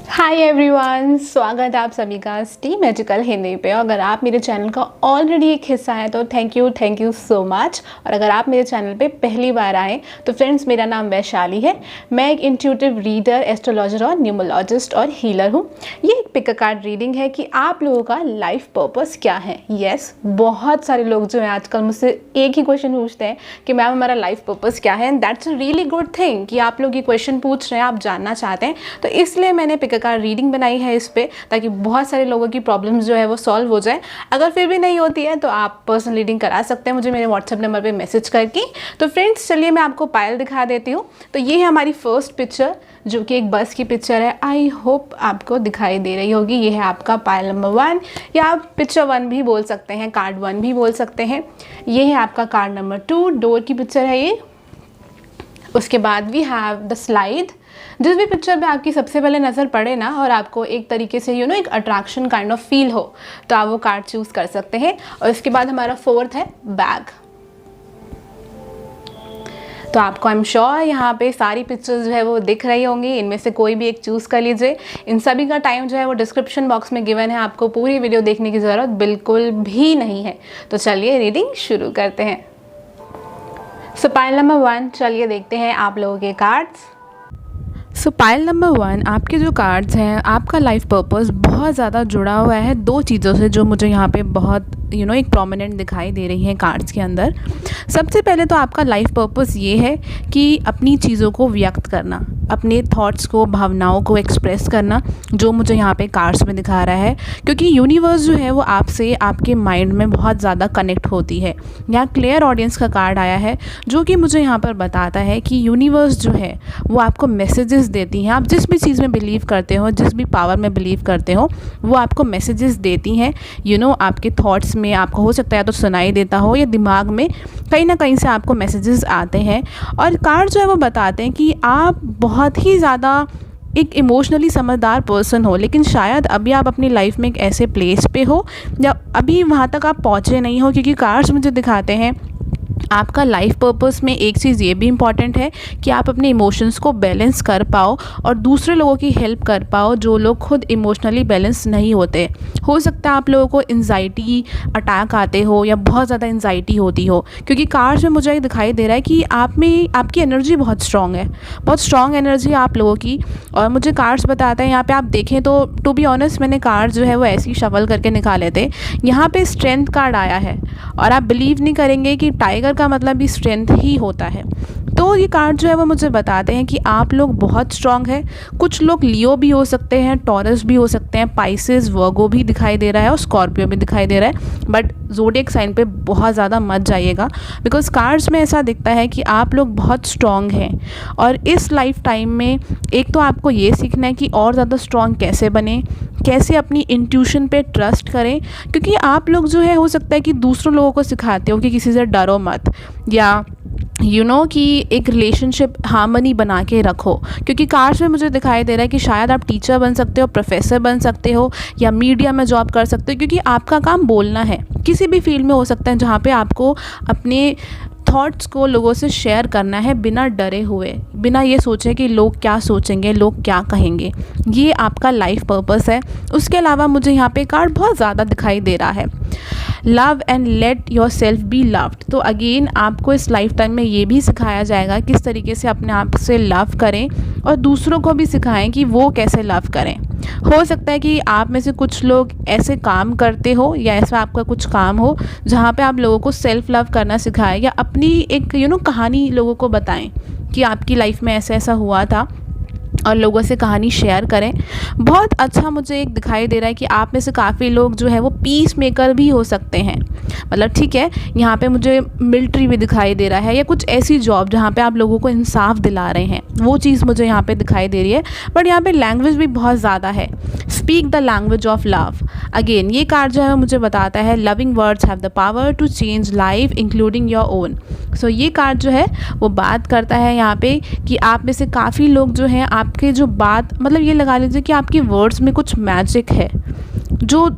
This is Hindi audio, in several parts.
हाय एवरीवन, स्वागत है आप सभी का टी मैजिकल हिंदी पे। अगर आप मेरे चैनल का ऑलरेडी एक हिस्सा है तो थैंक यू सो मच। और अगर आप मेरे चैनल पे पहली बार आए तो फ्रेंड्स, मेरा नाम वैशाली है। मैं एक इंट्यूटिव रीडर, एस्ट्रोलॉजर और न्यूमरोलॉजिस्ट और हीलर हूँ। ये एक पिक अ कार्ड रीडिंग है कि आप लोगों का लाइफ पर्पस क्या है। यस, बहुत सारे लोग जो हैं आजकल मुझसे एक ही क्वेश्चन पूछते हैं कि मैम हमारा लाइफ पर्पस क्या है। And that's a really good thing कि आप लोग ये क्वेश्चन पूछ रहे हैं, आप जानना चाहते हैं। तो इसलिए मैंने पिक अ कार्ड रीडिंग बनाई है इस पे, ताकि बहुत सारे लोगों की प्रॉब्लम्स जो है वो सॉल्व हो जाए। अगर फिर भी नहीं होती है तो आप पर्सनल रीडिंग करा सकते हैं मुझे मेरे व्हाट्सएप नंबर पे मैसेज करके। तो फ्रेंड्स, चलिए मैं आपको पायल दिखा देती हूँ। तो ये है हमारी फर्स्ट पिक्चर, जो कि एक बस की पिक्चर है। आई होप आपको दिखाई दे रही होगी। ये है आपका पायल नंबर 1, या आप पिक्चर 1 भी बोल सकते हैं, कार्ड 1 भी बोल सकते हैं। ये है आपका कार्ड नंबर 2, डोर की पिक्चर है ये। उसके बाद वी हैव द स्लाइड। जिस भी पिक्चर पे आपकी सबसे पहले नज़र पड़े ना, और आपको एक तरीके से एक अट्रैक्शन काइंड ऑफ फील हो, तो आप वो कार्ड चूज़ कर सकते हैं। और इसके बाद हमारा 4th है बैग। तो आपको आई एम श्योर यहाँ पे सारी पिक्चर्स जो है वो दिख रही होंगी। इनमें से कोई भी एक चूज़ कर लीजिए। इन सभी का टाइम जो है वो डिस्क्रिप्शन बॉक्स में गिवन है, आपको पूरी वीडियो देखने की ज़रूरत बिल्कुल भी नहीं है। तो चलिए रीडिंग शुरू करते हैं। सो पायल नंबर 1, चलिए देखते हैं आप लोगों के कार्ड्स। सो पायल नंबर 1, आपके जो कार्ड्स हैं, आपका लाइफ पर्पस बहुत ज़्यादा जुड़ा हुआ है 2 चीज़ों से, जो मुझे यहाँ पे बहुत एक प्रोमिनेंट दिखाई दे रही हैं कार्ड्स के अंदर। सबसे पहले तो आपका लाइफ पर्पस ये है कि अपनी चीज़ों को व्यक्त करना, अपने थॉट्स को, भावनाओं को एक्सप्रेस करना, जो मुझे यहाँ पे कार्ड्स में दिखा रहा है। क्योंकि यूनिवर्स जो है वो आपसे, आपके माइंड में बहुत ज़्यादा कनेक्ट होती है। यहाँ क्लियर ऑडियंस का कार्ड आया है, जो कि मुझे यहाँ पर बताता है कि यूनिवर्स जो है वो आपको मैसेजेस देती हैं। आप जिस भी चीज़ में बिलीव करते हो, जिस भी पावर में बिलीव करते हो, वो आपको मैसेजेस देती हैं। आपके थॉट्स में आपको हो सकता है तो सुनाई देता हो, या दिमाग में कहीं ना कहीं से आपको मैसेजेस आते हैं। और कार्ड जो है वो बताते हैं कि आप बहुत ही ज़्यादा एक इमोशनली समझदार पर्सन हो, लेकिन शायद अभी आप अपनी लाइफ में एक ऐसे प्लेस पे हो या अभी वहाँ तक आप पहुँचे नहीं हो। क्योंकि कार्ड्स मुझे दिखाते हैं आपका लाइफ पर्पस में एक चीज़ ये भी इम्पॉर्टेंट है कि आप अपने इमोशंस को बैलेंस कर पाओ और दूसरे लोगों की हेल्प कर पाओ, जो लोग खुद इमोशनली बैलेंस नहीं होते। हो सकता है आप लोगों को एंजाइटी अटैक आते हो या बहुत ज़्यादा एंजाइटी होती हो, क्योंकि कार्ड्स में मुझे ये दिखाई दे रहा है कि आप में आपकी एनर्जी बहुत स्ट्रॉन्ग है, बहुत स्ट्रॉन्ग एनर्जी है आप लोगों की। और मुझे कार्ड्स बताते हैं यहाँ पे, आप देखें तो टू बी ऑनेस्ट मैंने कार्ड्स जो है वो ऐसे ही शफल करके निकाले थे। यहाँ पे स्ट्रेंथ कार्ड आया है, और आप बिलीव नहीं करेंगे कि टाइगर का मतलब भी स्ट्रेंथ ही होता है। तो ये कार्ड जो है वो मुझे बताते हैं कि आप लोग बहुत स्ट्रांग है। कुछ लोग लियो भी हो सकते हैं, टॉरस भी हो सकते हैं, पाइसेस, वर्गो भी दिखाई दे रहा है और स्कॉर्पियो भी दिखाई दे रहा है। बट ज़ोडिएक साइन पे बहुत ज़्यादा मत जाइएगा, बिकॉज कार्ड्स में ऐसा दिखता है कि आप लोग बहुत स्ट्रांग हैं। और इस लाइफ टाइम में एक तो आपको ये सीखना है कि और ज़्यादा स्ट्रांग कैसे बने, कैसे अपनी इंट्यूशन पे ट्रस्ट करें। क्योंकि आप लोग जो है, हो सकता है कि दूसरों लोगों को सिखाते हो कि किसी से डरो मत, या कि एक रिलेशनशिप हार्मनी बना के रखो। क्योंकि कार्ड्स में मुझे दिखाई दे रहा है कि शायद आप टीचर बन सकते हो, प्रोफेसर बन सकते हो, या मीडिया में जॉब कर सकते हो। क्योंकि आपका काम बोलना है, किसी भी फील्ड में हो सकता है जहाँ पे आपको अपने थॉट्स को लोगों से शेयर करना है, बिना डरे हुए, बिना ये सोचे कि लोग क्या सोचेंगे, लोग क्या कहेंगे। ये आपका लाइफ पर्पस है। उसके अलावा मुझे यहाँ पे कार्ड बहुत ज़्यादा दिखाई दे रहा है, love and let your self be loved. तो अगेन आपको इस लाइफ टाइम में ये भी सिखाया जाएगा किस तरीके से अपने आप से लव करें, और दूसरों को भी सिखाएं कि वो कैसे लव करें। हो सकता है कि आप में से कुछ लोग ऐसे काम करते हो, या ऐसा आपका कुछ काम हो जहाँ पे आप लोगों को सेल्फ लव करना सिखाएं, या अपनी एक कहानी लोगों को बताएं कि आपकी लाइफ में ऐसा ऐसा हुआ था, और लोगों से कहानी शेयर करें। बहुत अच्छा मुझे एक दिखाई दे रहा है कि आप में से काफ़ी लोग जो है वो पीस मेकर भी हो सकते हैं। मतलब ठीक है, यहाँ पे मुझे मिलिट्री भी दिखाई दे रहा है, या कुछ ऐसी जॉब जहाँ पे आप लोगों को इंसाफ दिला रहे हैं, वो चीज़ मुझे यहाँ पे दिखाई दे रही है। बट यहाँ पे लैंग्वेज भी बहुत ज़्यादा है, speak the language of love. Again ये कार्ड जो है मुझे बताता है loving words have the power to change life including your own. So ये कार्ड जो है वो बात करता है यहाँ पे कि आप में से काफ़ी लोग जो हैं, आपके जो बात, मतलब ये लगा लीजिए कि आपकी वर्ड्स में कुछ मैजिक है, जो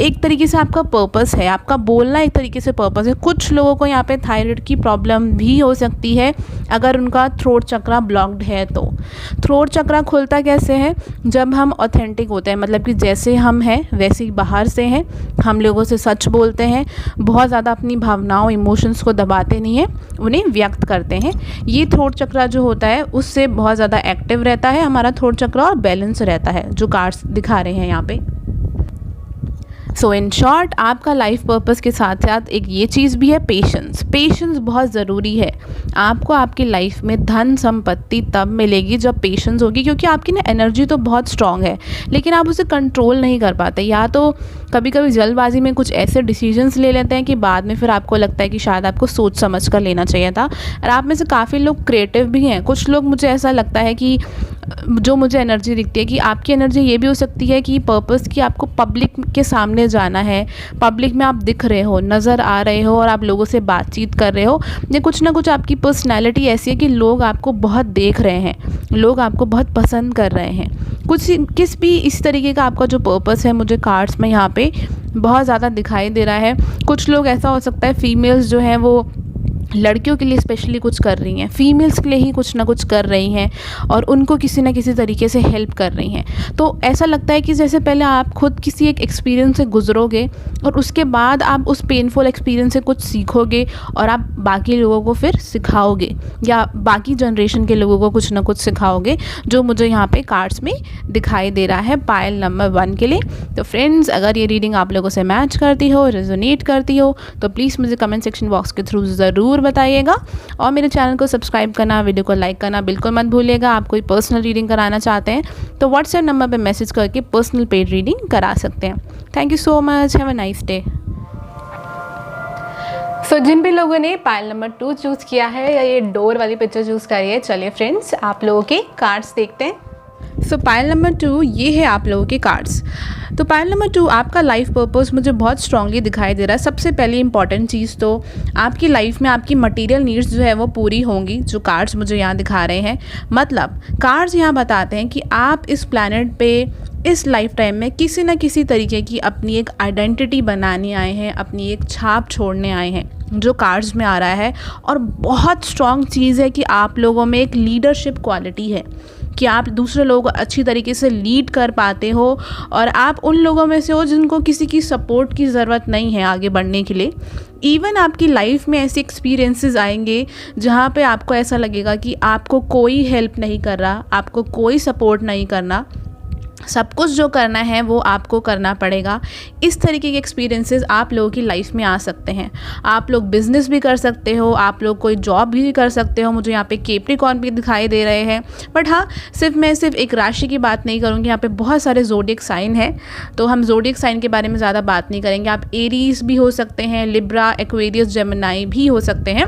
एक तरीके से आपका पर्पस है, आपका बोलना एक तरीके से पर्पस है। कुछ लोगों को यहाँ पे थायराइड की प्रॉब्लम भी हो सकती है अगर उनका थ्रोट चक्रा ब्लॉक्ड है तो। थ्रोट चक्रा खुलता कैसे है? जब हम ऑथेंटिक होते हैं, मतलब कि जैसे हम हैं वैसे ही बाहर से हैं, हम लोगों से सच बोलते हैं, बहुत ज़्यादा अपनी भावनाओं इमोशंस को दबाते नहीं हैं, उन्हें व्यक्त करते हैं। ये थ्रोट चक्रा जो होता है उससे बहुत ज़्यादा एक्टिव रहता है हमारा थ्रोट चक्रा और बैलेंस रहता है, जो कार्ड्स दिखा रहे हैं यहाँ पे। सो इन शॉर्ट, आपका लाइफ पर्पस के साथ साथ एक ये चीज़ भी है, पेशेंस। पेशेंस बहुत ज़रूरी है। आपको आपकी लाइफ में धन संपत्ति तब मिलेगी जब पेशेंस होगी, क्योंकि आपकी ना एनर्जी तो बहुत स्ट्रांग है लेकिन आप उसे कंट्रोल नहीं कर पाते। या तो कभी कभी जल्दबाजी में कुछ ऐसे डिसीजंस ले लेते हैं कि बाद में फिर आपको लगता है कि शायद आपको सोच समझ कर लेना चाहिए था। और आप में से काफ़ी लोग क्रिएटिव भी हैं। कुछ लोग, मुझे ऐसा लगता है कि जो मुझे एनर्जी दिखती है कि आपकी एनर्जी ये भी हो सकती है कि पर्पस की आपको पब्लिक के सामने जाना है, पब्लिक में आप दिख रहे हो, नज़र आ रहे हो और आप लोगों से बातचीत कर रहे हो। ये कुछ ना कुछ आपकी पर्सनैलिटी ऐसी है कि लोग आपको बहुत देख रहे हैं, लोग आपको बहुत पसंद कर रहे हैं। किस भी इस तरीके का आपका जो पर्पस है मुझे कार्ड्स में यहाँ पे बहुत ज़्यादा दिखाई दे रहा है। कुछ लोग, ऐसा हो सकता है फीमेल्स जो हैं वो लड़कियों के लिए स्पेशली कुछ कर रही हैं, फीमेल्स के लिए ही कुछ ना कुछ कर रही हैं और उनको किसी ना किसी तरीके से हेल्प कर रही हैं। तो ऐसा लगता है कि जैसे पहले आप खुद किसी एक एक्सपीरियंस से गुजरोगे और उसके बाद आप उस पेनफुल एक्सपीरियंस से कुछ सीखोगे और आप बाकी लोगों को फिर सिखाओगे या बाकी जनरेशन के लोगों को कुछ ना कुछ सिखाओगे, जो मुझे यहाँ पे कार्ड्स में दिखाई दे रहा है पायल नंबर 1 के लिए। तो फ्रेंड्स, अगर ये रीडिंग आप लोगों से मैच करती हो, रेजोनेट करती हो, तो प्लीज़ मुझे कमेंट सेक्शन बॉक्स के थ्रू ज़रूर बताइएगा और मेरे चैनल को सब्सक्राइब करना, वीडियो को लाइक करना बिल्कुल मत भूलिएगा। आप कोई पर्सनल रीडिंग कराना चाहते हैं तो व्हाट्सएप नंबर पे मैसेज करके पर्सनल पेड रीडिंग करा सकते हैं। Thank you so much, have a nice day. So जिन भी लोगों ने पायल नंबर 2 चूज़ किया है या ये डोर वाली पिक्चर चूज़ करी है, चलिए फ्रेंड्स आप लोगों के कार्ड्स देखते हैं। सो पायल नंबर 2, ये है आप लोगों के कार्ड्स। तो पायल नंबर 2, आपका लाइफ पर्पस मुझे बहुत स्ट्रांगली दिखाई दे रहा है। सबसे पहली इंपॉर्टेंट चीज़ तो आपकी लाइफ में आपकी मटेरियल नीड्स जो है वो पूरी होंगी, जो कार्ड्स मुझे यहाँ दिखा रहे हैं। मतलब कार्ड्स यहाँ बताते हैं कि आप इस प्लैनेट पे इस लाइफ टाइम में किसी न किसी तरीके की अपनी एक आइडेंटिटी बनाने आए हैं, अपनी एक छाप छोड़ने आए हैं, जो कार्ड्स में आ रहा है। और बहुत स्ट्रॉन्ग चीज़ है कि आप लोगों में एक लीडरशिप क्वालिटी है कि आप दूसरे लोगों को अच्छी तरीके से लीड कर पाते हो और आप उन लोगों में से हो जिनको किसी की सपोर्ट की ज़रूरत नहीं है आगे बढ़ने के लिए। इवन आपकी लाइफ में ऐसे एक्सपीरियंसेस आएंगे जहाँ पे आपको ऐसा लगेगा कि आपको कोई हेल्प नहीं कर रहा, आपको कोई सपोर्ट नहीं करना, सब कुछ जो करना है वो आपको करना पड़ेगा। इस तरीके के एक्सपीरियंसेस आप लोगों की लाइफ में आ सकते हैं। आप लोग बिज़नेस भी कर सकते हो, आप लोग कोई जॉब भी कर सकते हो। मुझे यहाँ पे कैप्रिकॉर्न भी दिखाई दे रहे हैं। बट हाँ, मैं सिर्फ एक राशि की बात नहीं करूँगी, यहाँ पे बहुत सारे ज़ोडिएक साइन हैं, तो हम ज़ोडिएक साइन के बारे में ज़्यादा बात नहीं करेंगे। आप एरीज भी हो सकते हैं, लिब्रा, एक्वेरियस, जेमिनी भी हो सकते हैं।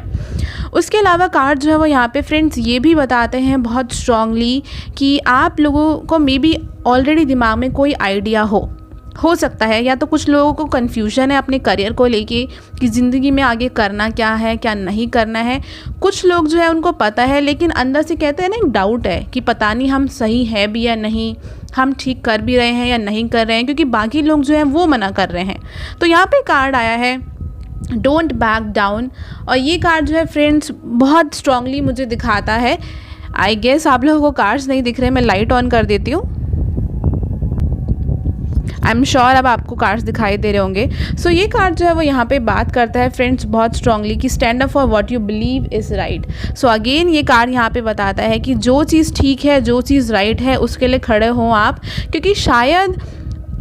उसके अलावा कार्ड जो है वो यहाँ पे फ्रेंड्स ये भी बताते हैं बहुत स्ट्रांगली कि आप लोगों को मे बी ऑलरेडी दिमाग में कोई आइडिया हो सकता है, या तो कुछ लोगों को कन्फ्यूजन है अपने करियर को लेके कि ज़िंदगी में आगे करना क्या है, क्या नहीं करना है। कुछ लोग जो है उनको पता है लेकिन अंदर से कहते हैं ना, एक डाउट है कि पता नहीं हम सही है भी या नहीं, हम ठीक कर भी रहे हैं या नहीं कर रहे हैं, क्योंकि बाकी लोग जो हैं वो मना कर रहे हैं। तो यहाँ पे कार्ड आया है डोंट बैक डाउन, और ये कार्ड जो है फ्रेंड्स बहुत स्ट्रांगली मुझे दिखाता है। आई गेस आप लोगों को कार्ड्स नहीं दिख रहे, मैं लाइट ऑन कर देती हूँ। आई एम श्योर अब आपको कार्ड्स दिखाई दे रहे होंगे। सो ये कार्ड जो है वो यहाँ पे बात करता है फ्रेंड्स बहुत स्ट्रांगली कि stand up for what you believe is right. So again ये कार्ड यहाँ पे बताता है कि जो चीज़ ठीक है, जो चीज़ राइट है, उसके लिए खड़े हों आप, क्योंकि शायद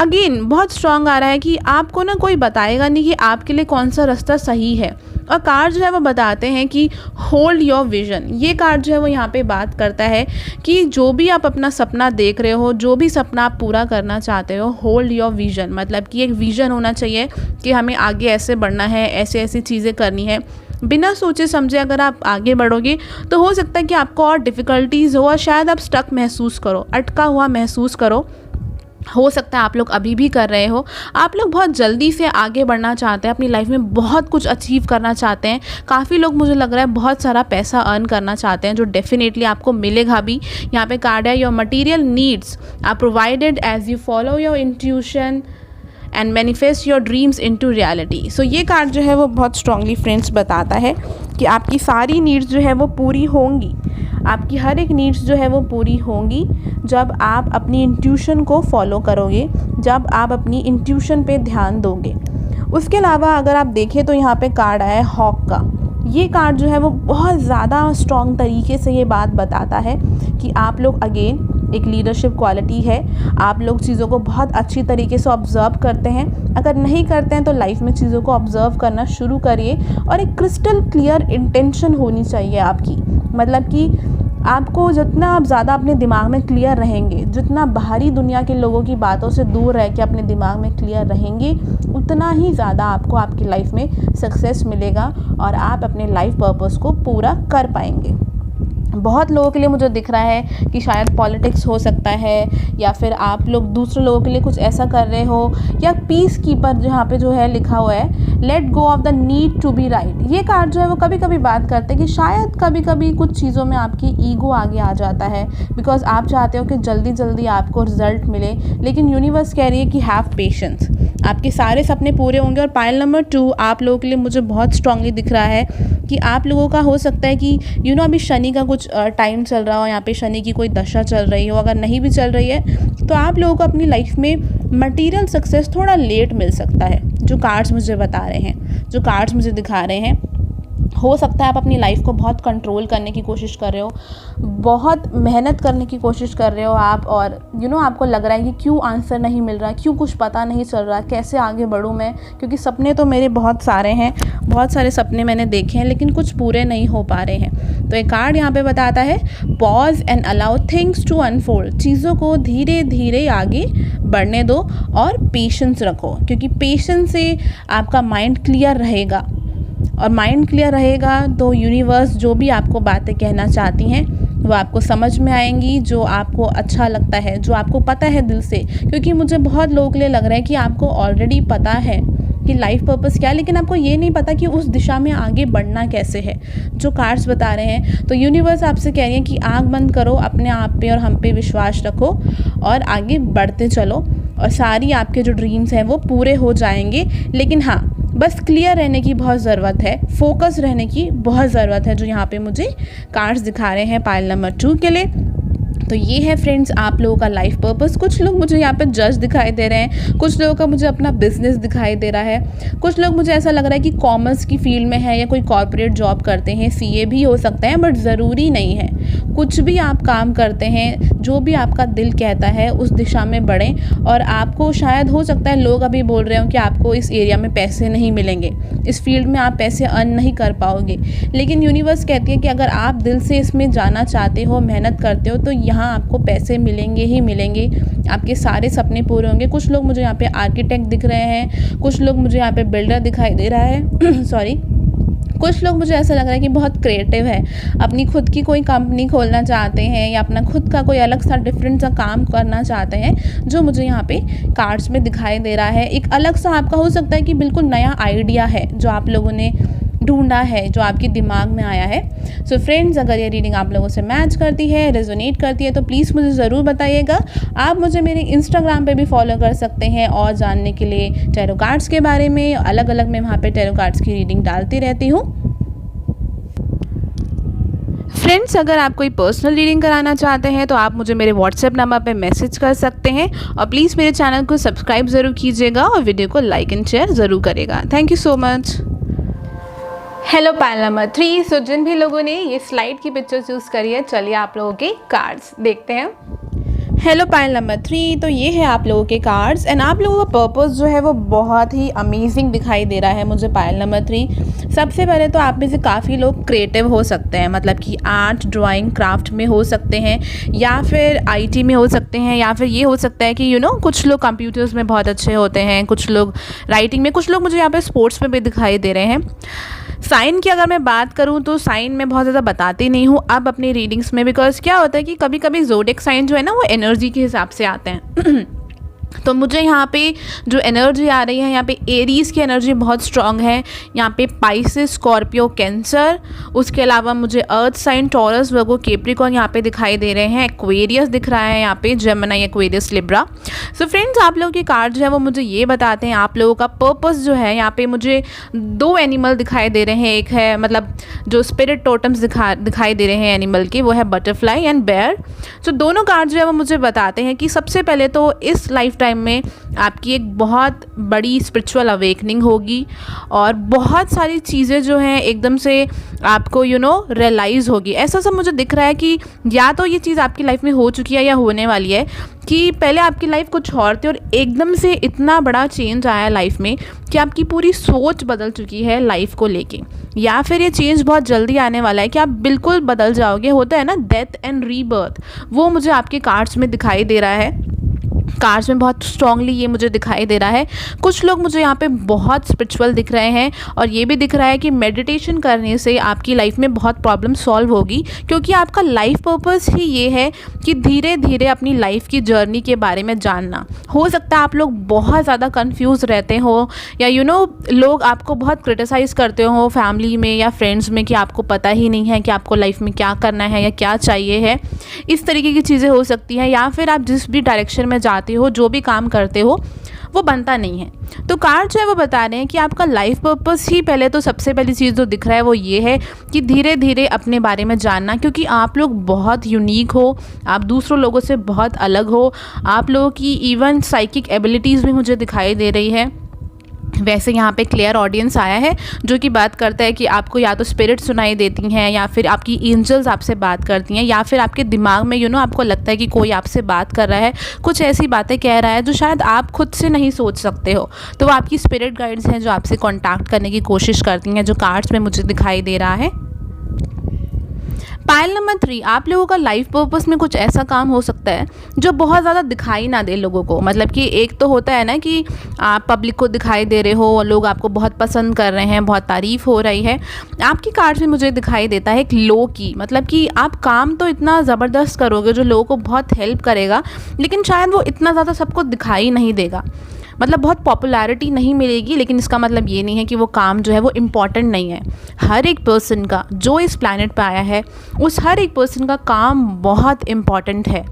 अगेन बहुत स्ट्रांग आ रहा है कि आपको ना कोई बताएगा नहीं कि आपके लिए कौन सा रास्ता सही है। और कार्ड जो है वो बताते हैं कि होल्ड योर विजन। ये कार्ड जो है वो यहाँ पे बात करता है कि जो भी आप अपना सपना देख रहे हो, जो भी सपना आप पूरा करना चाहते हो, होल्ड योर विजन। मतलब कि एक विजन होना चाहिए कि हमें आगे ऐसे बढ़ना है, ऐसे ऐसी चीज़ें करनी है। बिना सोचे समझे अगर आप आगे बढ़ोगे तो हो सकता है कि आपको और डिफ़िकल्टीज़ हो और शायद आप स्टक महसूस करो, अटका हुआ महसूस करो। हो सकता है आप लोग अभी भी कर रहे हो। आप लोग बहुत जल्दी से आगे बढ़ना चाहते हैं, अपनी लाइफ में बहुत कुछ अचीव करना चाहते हैं। काफ़ी लोग मुझे लग रहा है बहुत सारा पैसा अर्न करना चाहते हैं, जो डेफिनेटली आपको मिलेगा भी। यहाँ पे कार्ड है your material needs are provided as you follow your intuition and manifest your dreams into reality. So ये कार्ड जो है वो बहुत स्ट्रांगली फ्रेंड्स बताता है कि आपकी सारी नीड्स जो है वो पूरी होंगी, आपकी हर एक नीड्स जो है वो पूरी होंगी जब आप अपनी इंट्यूशन को फॉलो करोगे, जब आप अपनी इंट्यूशन पे ध्यान दोगे। उसके अलावा अगर आप देखें तो यहाँ पे कार्ड आया है हॉक का। ये कार्ड जो है वो बहुत ज़्यादा स्ट्रॉन्ग तरीके से ये बात बताता है कि आप लोग अगेन एक लीडरशिप क्वालिटी है, आप लोग चीज़ों को बहुत अच्छी तरीके से ऑब्ज़र्व करते हैं। अगर नहीं करते हैं तो लाइफ में चीज़ों को ऑब्ज़र्व करना शुरू करिए और एक क्रिस्टल क्लियर इंटेंशन होनी चाहिए आपकी। मतलब कि आपको जितना आप ज़्यादा अपने दिमाग में क्लियर रहेंगे, जितना बाहरी दुनिया के लोगों की बातों से दूर रह के अपने दिमाग में क्लियर रहेंगे, उतना ही ज़्यादा आपको आपकी लाइफ में सक्सेस मिलेगा और आप अपने लाइफ पर्पस को पूरा कर पाएंगे। बहुत लोगों के लिए मुझे दिख रहा है कि शायद पॉलिटिक्स हो सकता है, या फिर आप लोग दूसरे लोगों के लिए कुछ ऐसा कर रहे हो, या पीस कीपर जहाँ पे जो है लिखा हुआ है let go of the need to be right. ये कार्ड जो है वो कभी कभी बात करते हैं कि शायद कभी कभी कुछ चीज़ों में आपकी ईगो आगे आ जाता है, बिकॉज आप चाहते हो कि जल्दी जल्दी आपको रिजल्ट मिले, लेकिन यूनिवर्स कह रही है कि हैव पेशेंस, आपके सारे सपने पूरे होंगे। और पाइल नंबर 2 आप लोगों के लिए मुझे बहुत स्ट्रांगली दिख रहा है कि आप लोगों का हो सकता है कि अभी शनि का कुछ टाइम चल रहा हो, यहाँ पे शनि की कोई दशा चल रही हो। अगर नहीं भी चल रही है तो आप लोगों को अपनी लाइफ में मटेरियल सक्सेस थोड़ा लेट मिल सकता है, जो कार्ड्स मुझे बता रहे हैं, जो कार्ड्स मुझे दिखा रहे हैं। हो सकता है आप अपनी लाइफ को बहुत कंट्रोल करने की कोशिश कर रहे हो, बहुत मेहनत करने की कोशिश कर रहे हो आप, और आपको लग रहा है कि क्यों आंसर नहीं मिल रहा, क्यों कुछ पता नहीं चल रहा, कैसे आगे बढ़ूँ मैं, क्योंकि सपने तो मेरे बहुत सारे हैं, बहुत सारे सपने मैंने देखे हैं, लेकिन कुछ पूरे नहीं हो पा रहे हैं। तो एक कार्ड यहाँ पे बताता है pause and allow things to unfold, चीज़ों को धीरे धीरे आगे बढ़ने दो और पेशेंस रखो, क्योंकि पेशेंस से आपका माइंड क्लियर रहेगा, और माइंड क्लियर रहेगा तो यूनिवर्स जो भी आपको बातें कहना चाहती हैं वो आपको समझ में आएंगी, जो आपको अच्छा लगता है, जो आपको पता है दिल से। क्योंकि मुझे बहुत लोगों के लिए लग रहा है कि आपको ऑलरेडी पता है कि लाइफ पर्पस क्या है, लेकिन आपको ये नहीं पता कि उस दिशा में आगे बढ़ना कैसे है, जो कार्ड्स बता रहे हैं। तो यूनिवर्स आपसे कह रही है कि आँख बंद करो, अपने आप पे और हम पे विश्वास रखो और आगे बढ़ते चलो, और सारी आपके जो ड्रीम्स हैं वो पूरे हो जाएंगे। लेकिन हाँ, बस क्लियर रहने की बहुत ज़रूरत है, फोकस रहने की बहुत ज़रूरत है, जो यहाँ पे मुझे कार्ड्स दिखा रहे हैं पाइल नंबर 2 के लिए। तो ये है फ्रेंड्स आप लोगों का लाइफ पर्पस। कुछ लोग मुझे यहाँ पे जज दिखाई दे रहे हैं, कुछ लोगों का मुझे अपना बिजनेस दिखाई दे रहा है, कुछ लोग मुझे ऐसा लग रहा है कि कॉमर्स की फील्ड में है या कोई कॉर्पोरेट जॉब करते हैं, सीए भी हो सकता है, बट ज़रूरी नहीं है। कुछ भी आप काम करते हैं, जो भी आपका दिल कहता है उस दिशा में बढ़ें। और आपको शायद हो सकता है लोग अभी बोल रहे हो कि आपको इस एरिया में पैसे नहीं मिलेंगे, इस फील्ड में आप पैसे अर्न नहीं कर पाओगे, लेकिन यूनिवर्स कहती है कि अगर आप दिल से इसमें जाना चाहते हो, मेहनत करते हो, तो यहाँ आपको पैसे मिलेंगे ही मिलेंगे, आपके सारे सपने पूरे होंगे। कुछ लोग मुझे यहाँ पे आर्किटेक्ट दिख रहे हैं, कुछ लोग मुझे यहाँ पे बिल्डर दिखाई दे रहा है सॉरी, कुछ लोग मुझे ऐसा लग रहा है कि बहुत क्रिएटिव है, अपनी खुद की कोई कंपनी खोलना चाहते हैं या अपना खुद का कोई अलग सा डिफरेंट सा काम करना चाहते हैं, जो मुझे यहाँ पे कार्ड्स में दिखाई दे रहा है। एक अलग सा आपका हो सकता है कि बिल्कुल नया आइडिया है जो आप लोगों ने ढूंढा है, जो आपके दिमाग में आया है। सो फ्रेंड्स, अगर ये रीडिंग आप लोगों से मैच करती है, रेजोनेट करती है, तो प्लीज़ मुझे ज़रूर बताइएगा। आप मुझे मेरे इंस्टाग्राम पे भी फॉलो कर सकते हैं और जानने के लिए टैरो कार्ड्स के बारे में, अलग अलग मैं वहाँ पे टैरो कार्ड्स की रीडिंग डालती रहती हूँ। फ्रेंड्स, अगर आप कोई पर्सनल रीडिंग कराना चाहते हैं तो आप मुझे मेरे व्हाट्सएप नंबर पे मैसेज कर सकते हैं, और प्लीज़ मेरे चैनल को सब्सक्राइब ज़रूर कीजिएगा और वीडियो को लाइक एंड शेयर ज़रूर करेगा। Thank you so much. Hello pile number 3। सो जिन भी लोगों ने ये स्लाइड की पिक्चर चूज़ करी है, चलिए आप लोगों के कार्ड्स देखते हैं। Hello pile number 3। तो ये है आप लोगों के कार्ड्स, एंड आप लोगों का पर्पस जो है वो बहुत ही अमेजिंग दिखाई दे रहा है मुझे पाइल नंबर 3। सबसे पहले तो आप में से काफ़ी लोग क्रिएटिव हो सकते हैं, मतलब कि आर्ट, ड्राइंग, क्राफ्ट में हो सकते हैं, या फिर आईटी में हो सकते हैं, या फिर ये हो सकता है कि कुछ लोग कंप्यूटर्स में बहुत अच्छे होते हैं, कुछ लोग राइटिंग में, कुछ लोग मुझे यहाँ पे स्पोर्ट्स में भी दिखाई दे रहे हैं। साइन की अगर मैं बात करूं तो साइन में बहुत ज़्यादा बताती नहीं हूं अब अपनी रीडिंग्स में, बिकॉज क्या होता है कि कभी कभी ज़ोडिएक साइन जो है ना वो एनर्जी के हिसाब से आते हैं तो मुझे यहाँ पे जो एनर्जी आ रही है, यहाँ पे एरीज़ की एनर्जी बहुत स्ट्रांग है, यहाँ पे पाइसेस, स्कॉर्पियो, कैंसर, उसके अलावा मुझे अर्थ साइन, टॉरस, वर्गो, कैप्रिकॉर्न यहाँ पे दिखाई दे रहे हैं, एक्वेरियस दिख रहा है यहाँ पे, Gemini, Aquarius, Libra. So friends, आप लोगों के कार्ड जो है वो मुझे ये बताते हैं आप लोगों का पर्पस जो है। यहाँ पे मुझे 2 एनिमल दिखाई दे रहे हैं, एक है मतलब जो स्पिरिट टोटम्स दिखाई दे रहे हैं एनिमल के, वो है बटरफ्लाई एंड बेयर। सो दोनों कार्ड जो है वो मुझे बताते हैं कि सबसे पहले तो इस लाइफ टाइम में आपकी एक बहुत बड़ी स्पिरिचुअल अवेकनिंग होगी और बहुत सारी चीज़ें जो हैं एकदम से आपको रियलाइज़ होगी। ऐसा सब मुझे दिख रहा है कि या तो ये चीज़ आपकी लाइफ में हो चुकी है या होने वाली है, कि पहले आपकी लाइफ कुछ और थी और एकदम से इतना बड़ा चेंज आया लाइफ में कि आपकी पूरी सोच बदल चुकी है लाइफ को लेके, या फिर ये चेंज बहुत जल्दी आने वाला है कि आप बिल्कुल बदल जाओगे। होता है ना डेथ एंड रीबर्थ, वो मुझे आपके कार्ड्स में दिखाई दे रहा है। कार्ड्स में बहुत स्ट्रांगली ये मुझे दिखाई दे रहा है। कुछ लोग मुझे यहाँ पे बहुत स्पिरिचुअल दिख रहे हैं और ये भी दिख रहा है कि मेडिटेशन करने से आपकी लाइफ में बहुत प्रॉब्लम सॉल्व होगी, क्योंकि आपका लाइफ पर्पस ही ये है कि धीरे धीरे अपनी लाइफ की जर्नी के बारे में जानना। हो सकता है आप लोग बहुत ज़्यादा कन्फ्यूज़ रहते हो या लोग आपको बहुत क्रिटिसाइज़ करते हो फैमिली में या फ्रेंड्स में कि आपको पता ही नहीं है कि आपको लाइफ में क्या करना है या क्या चाहिए है। इस तरीके की चीज़ें हो सकती हैं, या फिर आप जिस भी डायरेक्शन में जाते हो, जो भी काम करते हो, वो बनता नहीं है। तो कार्ड जो है वो बता रहे हैं कि आपका लाइफ पर्पस ही पहले तो सबसे पहली चीज़ जो दिख रहा है वो ये है कि धीरे धीरे अपने बारे में जानना, क्योंकि आप लोग बहुत यूनिक हो, आप दूसरों लोगों से बहुत अलग हो। आप लोगों की इवन साइकिक एबिलिटीज़ भी मुझे दिखाई दे रही है। वैसे यहाँ पे क्लियर ऑडियंस आया है जो कि बात करता है कि आपको या तो स्पिरिट सुनाई देती हैं, या फिर आपकी एंजल्स आपसे बात करती हैं, या फिर आपके दिमाग में आपको लगता है कि कोई आपसे बात कर रहा है, कुछ ऐसी बातें कह रहा है जो शायद आप खुद से नहीं सोच सकते हो। तो वो आपकी स्पिरिट गाइड्स हैं जो आपसे कॉन्टैक्ट करने की कोशिश करती हैं, जो कार्ड्स में मुझे दिखाई दे रहा है। पाइल नंबर 3, आप लोगों का लाइफ पर्पस में कुछ ऐसा काम हो सकता है जो बहुत ज़्यादा दिखाई ना दे लोगों को। मतलब कि एक तो होता है ना कि आप पब्लिक को दिखाई दे रहे हो और लोग आपको बहुत पसंद कर रहे हैं, बहुत तारीफ़ हो रही है। आपकी कार्ड में मुझे दिखाई देता है एक लो की, मतलब कि आप काम तो इतना ज़बरदस्त करोगे जो लोगों को बहुत हेल्प करेगा, लेकिन शायद वो इतना ज़्यादा सबको दिखाई नहीं देगा। मतलब बहुत पॉपुलैरिटी नहीं मिलेगी, लेकिन इसका मतलब ये नहीं है कि वो काम जो है वो इम्पॉर्टेंट नहीं है। हर एक पर्सन का जो इस प्लैनेट पे आया है, उस हर एक पर्सन का काम बहुत इम्पॉर्टेंट है।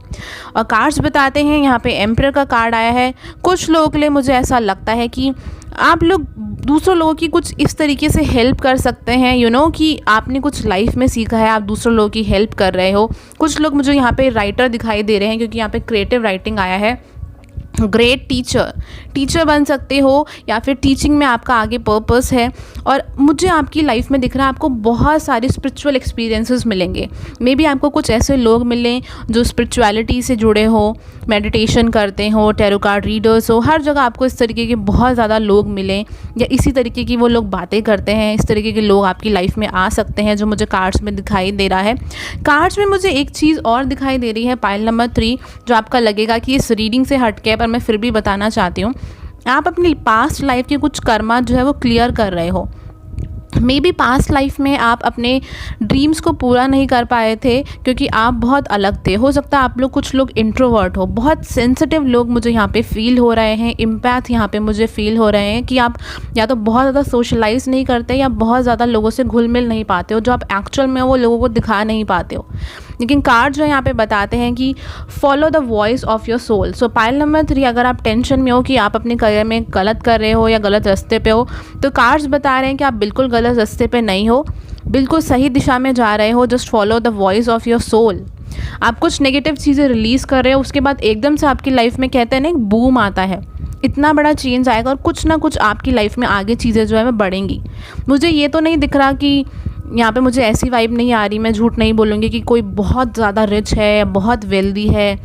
और कार्ड्स बताते हैं, यहाँ पे एम्परर का कार्ड आया है। कुछ लोगों के लिए मुझे ऐसा लगता है कि आप लोग दूसरों लोगों की कुछ इस तरीके से हेल्प कर सकते हैं, कि आपने कुछ लाइफ में सीखा है, आप दूसरों लोगों की हेल्प कर रहे हो। कुछ लोग मुझे यहाँ पे राइटर दिखाई दे रहे हैं, क्योंकि यहाँ पे क्रिएटिव राइटिंग आया है। ग्रेट टीचर बन सकते हो, या फिर टीचिंग में आपका आगे पर्पस है। और मुझे आपकी लाइफ में दिख रहा है आपको बहुत सारे स्पिरिचुअल एक्सपीरियंसेस मिलेंगे। मे बी आपको कुछ ऐसे लोग मिलें जो स्पिरिचुअलिटी से जुड़े हो, मेडिटेशन करते हो, टैरो कार्ड रीडर्स हो। हर जगह आपको इस तरीके के बहुत ज़्यादा लोग मिलें, या इसी तरीके की वो लोग बातें करते हैं। इस तरीके के लोग आपकी लाइफ में आ सकते हैं, जो मुझे कार्ड्स में दिखाई दे रहा है। कार्ड्स में मुझे एक चीज़ और दिखाई दे रही है, पाइल नंबर 3, जो आपका लगेगा कि इस रीडिंग से हट के, पर मैं फिर भी बताना चाहती हूँ। आप अपनी पास्ट लाइफ के कुछ कर्मा जो है वो क्लियर कर रहे हो। मे बी पास्ट लाइफ में आप अपने ड्रीम्स को पूरा नहीं कर पाए थे क्योंकि आप बहुत अलग थे। हो सकता है आप लोग, कुछ लोग इंट्रोवर्ट हो, बहुत सेंसिटिव लोग मुझे यहाँ पे फील हो रहे हैं। इम्पैथ यहाँ पे मुझे फील हो रहे हैं कि आप या तो बहुत ज़्यादा सोशलाइज नहीं करते, या बहुत ज़्यादा लोगों से घुल मिल नहीं पाते हो, जो आप एक्चुअल में वो लोगों को दिखा नहीं पाते हो। लेकिन कार्ड जो यहाँ पे बताते हैं कि follow the voice of your soul. So pile number 3, अगर आप टेंशन में हो कि आप अपने करियर में गलत कर रहे हो या गलत रास्ते पे हो, तो कार्ड्स बता रहे हैं कि आप बिल्कुल गलत रास्ते पे नहीं हो, बिल्कुल सही दिशा में जा रहे हो। Just follow the voice of your soul. आप कुछ नेगेटिव चीज़ें रिलीज़ कर रहे हो, उसके बाद एकदम से आपकी लाइफ में कहते हैं ना एक बूम आता है, इतना बड़ा चेंज आएगा और कुछ ना कुछ आपकी लाइफ में आगे चीज़ें जो है वो बढ़ेंगी। मुझे ये तो नहीं दिख रहा कि यहाँ पे मुझे ऐसी वाइब नहीं आ रही, मैं झूठ नहीं बोलूँगी, कि कोई बहुत ज़्यादा रिच है, बहुत वेल्दी है,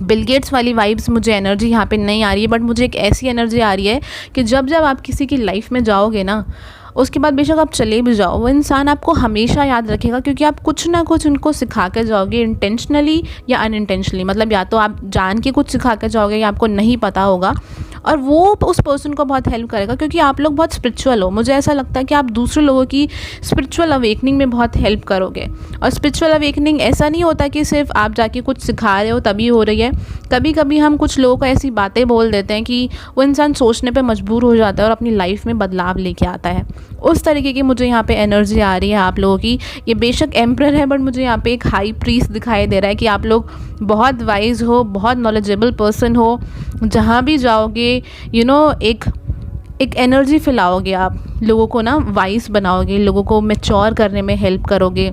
बिल गेट्स वाली वाइब्स मुझे एनर्जी यहाँ पे नहीं आ रही है। बट मुझे एक ऐसी एनर्जी आ रही है कि जब जब आप किसी की लाइफ में जाओगे ना, उसके बाद बेशक आप चले भी जाओ, वो इंसान आपको हमेशा याद रखेगा, क्योंकि आप कुछ ना कुछ उनको सिखा के जाओगे, इंटेंशनली या अनइंटेंशनली। मतलब या तो आप जान के कुछ सिखा के जाओगे या आपको नहीं पता होगा, और वो उस पर्सन को बहुत हेल्प करेगा, क्योंकि आप लोग बहुत स्पिरिचुअल हो। मुझे ऐसा लगता है कि आप दूसरे लोगों की स्पिरिचुअल अवेकनिंग में बहुत हेल्प करोगे। और स्पिरिचुअल अवेकनिंग ऐसा नहीं होता कि सिर्फ आप जाके कुछ सिखा रहे हो तभी हो रही है। कभी कभी हम कुछ लोगों को ऐसी बातें बोल देते हैं कि वो इंसान सोचने पे मजबूर हो जाता है और अपनी लाइफ में बदलाव लेके आता है। उस तरीके की मुझे यहाँ पे एनर्जी आ रही है आप लोगों की। ये बेशक एम्परर है, बट मुझे यहाँ पे एक हाई प्रीस्ट दिखाई दे रहा है कि आप लोग बहुत वाइज हो, बहुत नॉलेजेबल पर्सन हो। जहाँ भी जाओगे एक एनर्जी फैलाओगे, आप लोगों को ना वाइज बनाओगे, लोगों को मैच्योर करने में हेल्प करोगे,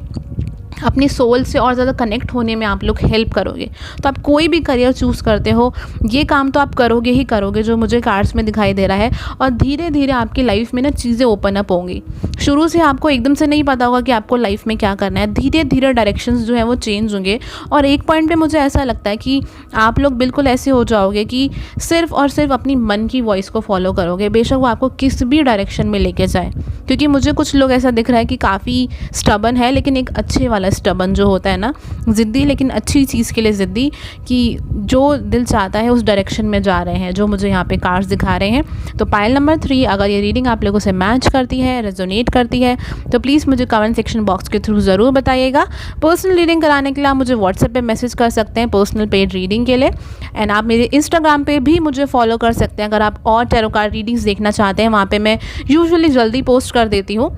अपनी सोल से और ज़्यादा कनेक्ट होने में आप लोग हेल्प करोगे। तो आप कोई भी करियर चूज़ करते हो, ये काम तो आप करोगे ही करोगे, जो मुझे कार्ड्स में दिखाई दे रहा है। और धीरे धीरे आपकी लाइफ में ना चीज़ें ओपन अप होंगी। शुरू से आपको एकदम से नहीं पता होगा कि आपको लाइफ में क्या करना है। धीरे धीरे डायरेक्शंस जो है वो चेंज होंगे, और एक पॉइंट पे मुझे ऐसा लगता है कि आप लोग बिल्कुल ऐसे हो जाओगे कि सिर्फ और सिर्फ अपनी मन की वॉइस को फॉलो करोगे, बेशक वो आपको किस भी डायरेक्शन में लेके जाए। क्योंकि मुझे कुछ लोग ऐसा दिख रहा है कि काफ़ी स्टबन है, लेकिन एक अच्छे वाला स्टबन जो होता है ना, ज़िद्दी, लेकिन अच्छी चीज़ के लिए ज़िद्दी, कि जो दिल चाहता है उस डायरेक्शन में जा रहे हैं, जो मुझे यहाँ पे कार्ड्स दिखा रहे हैं। तो पाइल नंबर 3, अगर ये रीडिंग आप लोगों से मैच करती है, रेजोनेट करती है, तो प्लीज़ मुझे कमेंट सेक्शन बॉक्स के थ्रू ज़रूर बताइएगा। पर्सनल रीडिंग कराने के लिए आप मुझे व्हाट्सएप पे मैसेज कर सकते हैं पर्सनल पेड रीडिंग के लिए। एंड आप मेरे इंस्टाग्राम पे भी मुझे फॉलो कर सकते हैं अगर आप और टैरो कार्ड रीडिंग्स देखना चाहते हैं। वहाँ पे मैं यूजुअली जल्दी पोस्ट कर देती हूँ।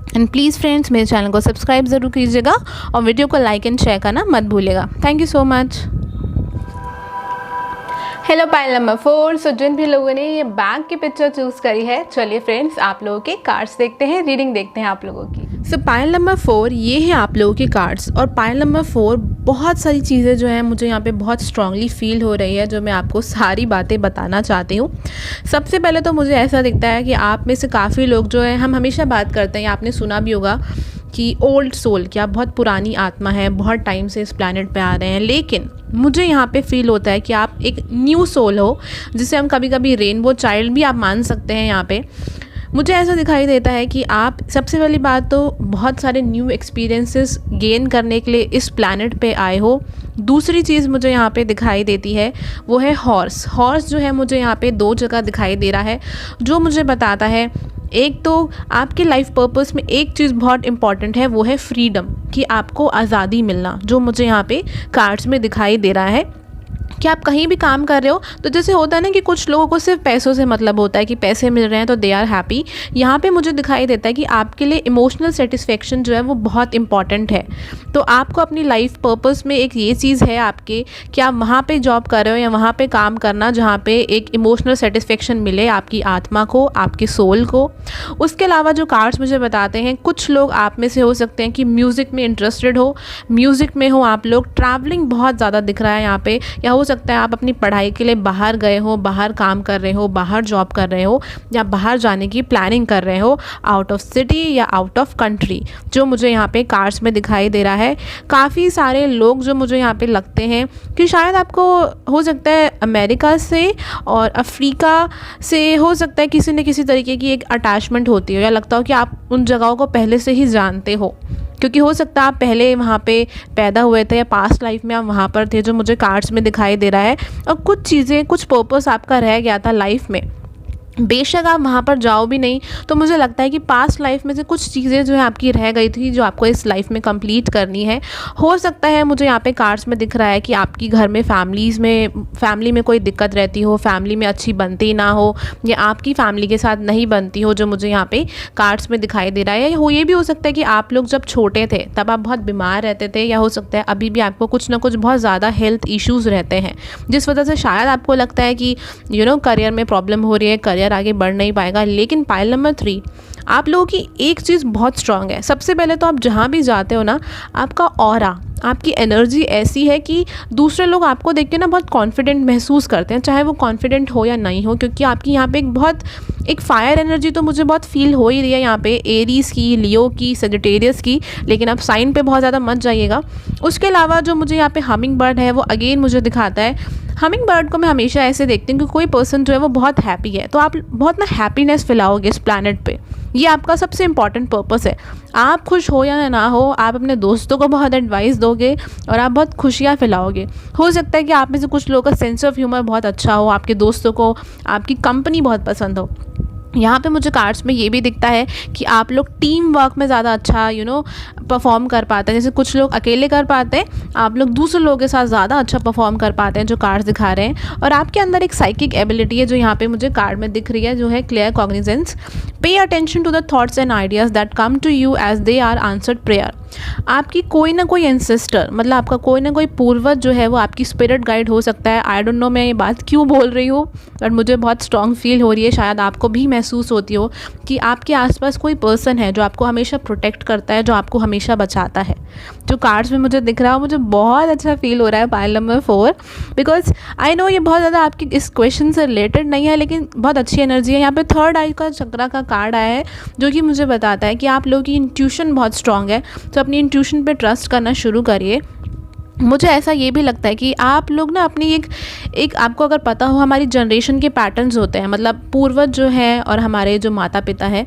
एंड प्लीज़ फ्रेंड्स, मेरे चैनल को सब्सक्राइब ज़रूर कीजिएगा और वीडियो को लाइक एंड शेयर करना मत भूलिएगा। Thank you so much. Hello pile number 4। सो जिन भी लोगों ने ये बैग की पिक्चर चूज़ करी है, चलिए फ्रेंड्स आप लोगों के कार्ड्स देखते हैं, रीडिंग देखते हैं आप लोगों की। सो पाइल नंबर 4 ये है आप लोगों के कार्ड्स। और पाइल नंबर 4 बहुत सारी चीज़ें जो हैं मुझे यहाँ पे बहुत स्ट्रांगली फील हो रही है, जो मैं आपको सारी बातें बताना चाहती हूँ। सबसे पहले तो मुझे ऐसा दिखता है कि आप में से काफ़ी लोग जो है, हम हमेशा बात करते हैं, आपने सुना भी होगा कि ओल्ड सोल, कि आप बहुत पुरानी आत्मा है, बहुत टाइम से इस प्लैनेट पे आ रहे हैं। लेकिन मुझे यहाँ पे फील होता है कि आप एक न्यू सोल हो, जिसे हम कभी कभी रेनबो चाइल्ड भी आप मान सकते हैं। यहाँ पे मुझे ऐसा दिखाई देता है कि आप, सबसे पहली बात तो, बहुत सारे न्यू एक्सपीरियंसेस गेन करने के लिए इस प्लैनेट पे आए हो। दूसरी चीज़ मुझे यहाँ पे दिखाई देती है वो है हॉर्स। हॉर्स जो है मुझे यहाँ पे 2 जगह दिखाई दे रहा है, जो मुझे बताता है, एक तो आपके लाइफ पर्पस में एक चीज़ बहुत इंपॉर्टेंट है, वो है फ्रीडम, कि आपको आज़ादी मिलना, जो मुझे यहाँ पे कार्ड्स में दिखाई दे रहा है। कि आप कहीं भी काम कर रहे हो तो जैसे होता है ना कि कुछ लोगों को सिर्फ पैसों से मतलब होता है कि पैसे मिल रहे हैं तो दे आर हैप्पी। यहाँ पे मुझे दिखाई देता है कि आपके लिए इमोशनल सेटिस्फेक्शन जो है वो बहुत इंपॉर्टेंट है। तो आपको अपनी लाइफ पर्पस में एक ये चीज़ है आपके, कि आप वहाँ पे जॉब कर रहे हो या वहाँ पे काम करना जहाँ पे एक इमोशनल सेटिस्फेक्शन मिले आपकी आत्मा को, आपकी सोल को। उसके अलावा जो कार्ड्स मुझे बताते हैं, कुछ लोग आप में से हो सकते हैं कि म्यूज़िक में इंटरेस्टेड हो, म्यूज़िक में हो आप लोग, ट्रैवलिंग बहुत ज़्यादा दिख रहा है यहाँ पे, या हो सकता है आप अपनी पढ़ाई के लिए बाहर गए हो, बाहर काम कर रहे हो, बाहर जॉब कर रहे हो, या बाहर जाने की प्लानिंग कर रहे हो, आउट ऑफ सिटी या आउट ऑफ कंट्री, जो मुझे यहाँ पे कार्ड्स में दिखाई दे रहा है। काफ़ी सारे लोग जो मुझे यहाँ पे लगते हैं कि शायद आपको हो सकता है अमेरिका से और अफ्रीका से हो सकता है किसी न किसी तरीके की एक अटैचमेंट होती हो, या लगता हो कि आप उन जगहों को पहले से ही जानते हो, क्योंकि हो सकता है आप पहले वहाँ पे पैदा हुए थे या पास्ट लाइफ में आप वहाँ पर थे, जो मुझे कार्ड्स में दिखाई दे रहा है। और कुछ चीज़ें, कुछ पर्पस आपका रह गया था लाइफ में, बेशक आप वहाँ पर जाओ भी नहीं, तो मुझे लगता है कि पास्ट लाइफ में से कुछ चीज़ें जो है आपकी रह गई थी, जो आपको इस लाइफ में कंप्लीट करनी है। हो सकता है, मुझे यहाँ पे कार्ड्स में दिख रहा है कि आपकी घर में फैमिली में कोई दिक्कत रहती हो, फैमिली में अच्छी बनती ना हो, या आपकी फैमिली के साथ नहीं बनती हो, जो मुझे यहाँ पे कार्ड्स में दिखाई दे रहा है। ये भी हो सकता है कि आप लोग जब छोटे थे तब आप बहुत बीमार रहते थे, या हो सकता है अभी भी आपको कुछ ना कुछ बहुत ज़्यादा हेल्थ इश्यूज़ रहते हैं, जिस वजह से शायद आपको लगता है कि करियर में प्रॉब्लम हो रही है, करियर आगे बढ़ नहीं पाएगा। लेकिन पाइल नंबर 3, आप लोगों की एक चीज़ बहुत स्ट्रांग है। सबसे पहले तो आप जहाँ भी जाते हो ना, आपका ऑरा, आपकी एनर्जी ऐसी है कि दूसरे लोग आपको देख के ना बहुत कॉन्फिडेंट महसूस करते हैं, चाहे वो कॉन्फिडेंट हो या नहीं हो, क्योंकि आपकी यहाँ पे एक फायर एनर्जी तो मुझे बहुत फील हो ही रही है यहाँ पे, एरीज की, लियो की, सजिटेरियस की। लेकिन आप साइन पे बहुत ज़्यादा मत जाइएगा। उसके अलावा जो मुझे यहाँ पे हमिंग बर्ड है, वो अगेन मुझे दिखाता है, हमिंग बर्ड को मैं हमेशा ऐसे देखती हूँ कि कोई पर्सन जो है वो बहुत हैप्पी है, तो आप बहुत ना हैप्पीनेस फैलाओगे इस प्लैनेट पे। ये आपका सबसे इम्पॉर्टेंट पर्पस है। आप खुश हो या ना हो, आप अपने दोस्तों को बहुत एडवाइस दोगे और आप बहुत खुशियाँ फैलाओगे। हो सकता है कि आप में से कुछ लोगों का सेंस ऑफ ह्यूमर बहुत अच्छा हो, आपके दोस्तों को आपकी कंपनी बहुत पसंद हो। यहाँ पे मुझे कार्ड्स में ये भी दिखता है कि आप लोग टीम वर्क में ज़्यादा अच्छा परफॉर्म कर पाते हैं। जैसे कुछ लोग अकेले कर पाते हैं, आप लोग दूसरे लोगों के साथ ज़्यादा अच्छा परफॉर्म कर पाते हैं, जो कार्ड्स दिखा रहे हैं। और आपके अंदर एक साइकिक एबिलिटी है जो यहाँ पे मुझे कार्ड में दिख रही है, जो है clear cognizance. Pay attention to the thoughts and ideas that come to you as they are answered prayer. आपकी कोई ना कोई एंसेस्टर, मतलब आपका कोई ना कोई पूर्वज जो है वो आपकी स्पिरिट गाइड हो सकता है। आई डोंट नो मैं ये बात क्यों बोल रही हूँ, बट मुझे बहुत स्ट्रॉन्ग फील हो रही है, शायद आपको भी महसूस होती हो कि आपके आसपास कोई पर्सन है जो आपको हमेशा प्रोटेक्ट करता है, जो आपको हमेशा बचाता है। जो कार्ड्स में मुझे दिख रहा है मुझे बहुत अच्छा फील हो रहा है pile number 4, because I know ये बहुत ज़्यादा आपकी इस क्वेश्चन से रिलेटेड नहीं है, लेकिन बहुत अच्छी एनर्जी है। यहाँ पे थर्ड आई का चक्रा का कार्ड आया है, जो कि मुझे बताता है कि आप लोगों की इंट्यूशन बहुत स्ट्रांग है, तो अपनी इंट्यूशन पे ट्रस्ट करना शुरू करिए। मुझे ऐसा ये भी लगता है कि आप लोग ना अपनी एक आपको अगर पता हो, हमारी जनरेशन के पैटर्न्स होते हैं, मतलब पूर्वज जो हैं और हमारे जो माता पिता हैं,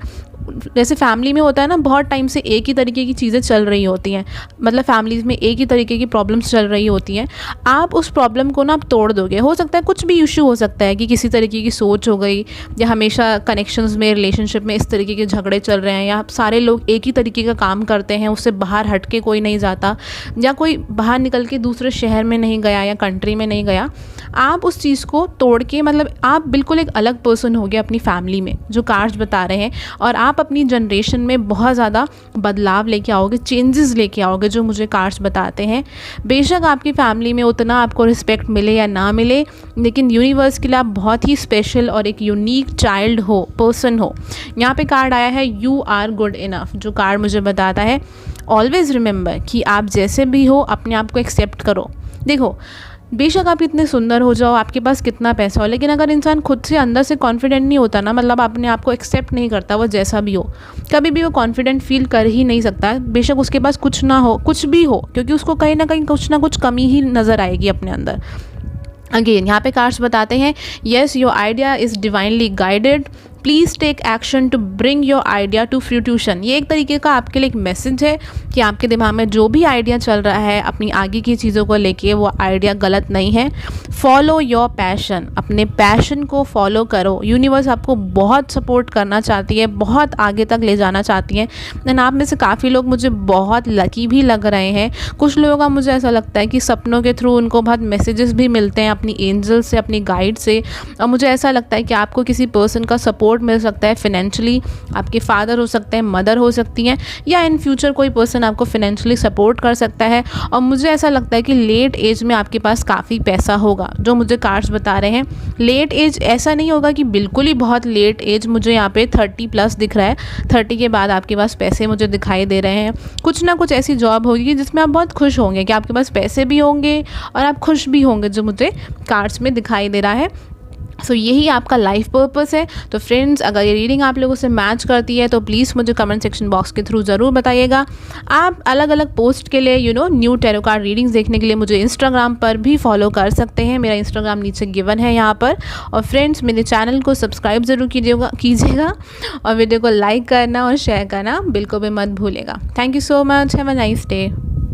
जैसे फैमिली में होता है ना, बहुत टाइम से एक ही तरीके की चीज़ें चल रही होती हैं, मतलब फैमिलीज़ में एक ही तरीके की प्रॉब्लम्स चल रही होती हैं। आप उस प्रॉब्लम को ना आप तोड़ दोगे। हो सकता है कुछ भी इशू हो सकता है कि किसी तरीके की सोच हो गई, या हमेशा कनेक्शंस में, रिलेशनशिप में इस तरीके के झगड़े चल रहे हैं, या सारे लोग एक ही तरीके का काम करते हैं, उससे बाहर हट के कोई नहीं जाता, या कोई बाहर निकल के दूसरे शहर में नहीं गया या कंट्री में नहीं गया। आप उस चीज़ को तोड़ के, मतलब आप बिल्कुल एक अलग पर्सन हो गए अपनी फैमिली में, जो कार्ड्स बता रहे हैं, और आप अपनी जनरेशन में बहुत ज़्यादा बदलाव लेके आओगे, चेंजेस लेके आओगे, जो मुझे कार्ड्स बताते हैं। बेशक आपकी फैमिली में उतना आपको रिस्पेक्ट मिले या ना मिले, लेकिन यूनिवर्स के लिए आप बहुत ही स्पेशल और एक यूनिक चाइल्ड हो, पर्सन हो। यहाँ पे कार्ड आया है यू आर गुड इनफ, जो कार्ड मुझे बताता है ऑलवेज़ रिमेंबर कि आप जैसे भी हो अपने आप को एक्सेप्ट करो। देखो, बेशक आप इतने सुंदर हो जाओ, आपके पास कितना पैसा हो, लेकिन अगर इंसान खुद से अंदर से कॉन्फिडेंट नहीं होता ना, मतलब अपने आप को एक्सेप्ट नहीं करता, वो जैसा भी हो, कभी भी वो कॉन्फिडेंट फील कर ही नहीं सकता। बेशक उसके पास कुछ ना हो, कुछ भी हो, क्योंकि उसको कहीं ना कहीं कुछ ना कुछ कमी ही नज़र आएगी अपने अंदर। अगेन यहाँ पे कार्ड्स बताते हैं yes your idea is divinely guided, please take action to bring your idea to fruition. ये एक तरीके का आपके लिए एक मैसेज है कि आपके दिमाग में जो भी आइडिया चल रहा है अपनी आगे की चीज़ों को लेके, वो आइडिया गलत नहीं है। फॉलो योर पैशन, अपने पैशन को फॉलो करो। यूनिवर्स आपको बहुत सपोर्ट करना चाहती है, बहुत आगे तक ले जाना चाहती है। एंड आप में से काफ़ी लोग मुझे बहुत लकी भी लग रहे हैं। कुछ लोगों का मुझे ऐसा लगता है कि सपनों के थ्रू उनको बहुत मैसेजेस भी मिलते हैं अपनी एंजल से, अपनी गाइड से। और मुझे ऐसा लगता है कि आपको किसी पर्सन का सपोर्ट मिल सकता है फाइनेंशियली। आपके फादर हो सकते हैं, मदर हो सकती हैं, या इन फ्यूचर कोई पर्सन आपको फाइनेंशियली सपोर्ट कर सकता है। और मुझे ऐसा लगता है कि लेट एज में आपके पास काफ़ी पैसा होगा, जो मुझे कार्ड्स बता रहे हैं। लेट एज ऐसा नहीं होगा कि बिल्कुल ही बहुत लेट एज, मुझे यहाँ पे 30+ दिख रहा है। 30 के बाद आपके पास पैसे मुझे दिखाई दे रहे हैं। कुछ ना कुछ ऐसी जॉब होगी जिसमें आप बहुत खुश होंगे, कि आपके पास पैसे भी होंगे और आप खुश भी होंगे, जो मुझे कार्ड्स में दिखाई दे रहा है। सो यही आपका लाइफ पर्पस है। तो फ्रेंड्स, अगर ये रीडिंग आप लोगों से मैच करती है तो प्लीज़ मुझे कमेंट सेक्शन बॉक्स के थ्रू ज़रूर बताइएगा। आप अलग अलग पोस्ट के लिए न्यू टैरो कार्ड रीडिंग्स देखने के लिए मुझे इंस्टाग्राम पर भी फॉलो कर सकते हैं। मेरा इंस्टाग्राम नीचे गिवन है यहाँ पर। और फ्रेंड्स, मेरे चैनल को सब्सक्राइब ज़रूर कीजिएगा और वीडियो को लाइक करना और शेयर करना बिल्कुल भी मत भूलेगा। Thank you so much, have a nice day.